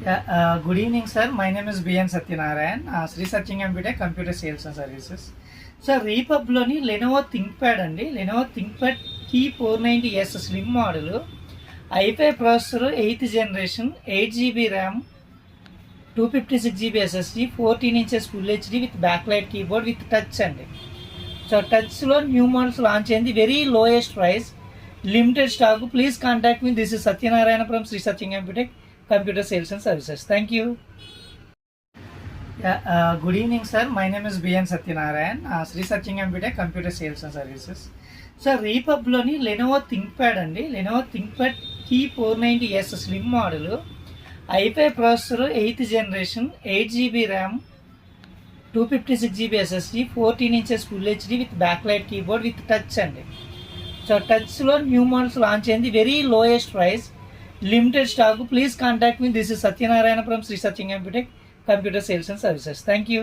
Yeah, good evening, sir. My name is BN Satyanarayan, Sri Searching Computer Computer Sales and Services. Sir రీపబ్లోని Lenovo ThinkPad అండి. Lenovo ThinkPad T490S slim model, i five processor 8th generation, 8 GB RAM, 256 GB SSD, 14 inches full HD with back light keyboard with touch అండి. So టచ్లో new models launch అయింది. Very lowest price, limited stock. Please contact me. This is Satyanarayana from Sri searching computer computer sales and services. Thank you. Good evening, sir. My name is B N Satyanarayana, Shri searching computer computer sales and services. Sir రీపబ్లోని Lenovo ThinkPad అండి. Lenovo ThinkPad T490S slim model, i five processor 8th generation, 8 GB RAM, 256 GB SSD, 14 inches full HD with back light keyboard with touch అండి. So టచ్లో new models launch అయింది. Very lowest price, limited stock. Please contact me. This is Satyanarayana from Sri searching computer computer sales and services. Thank you.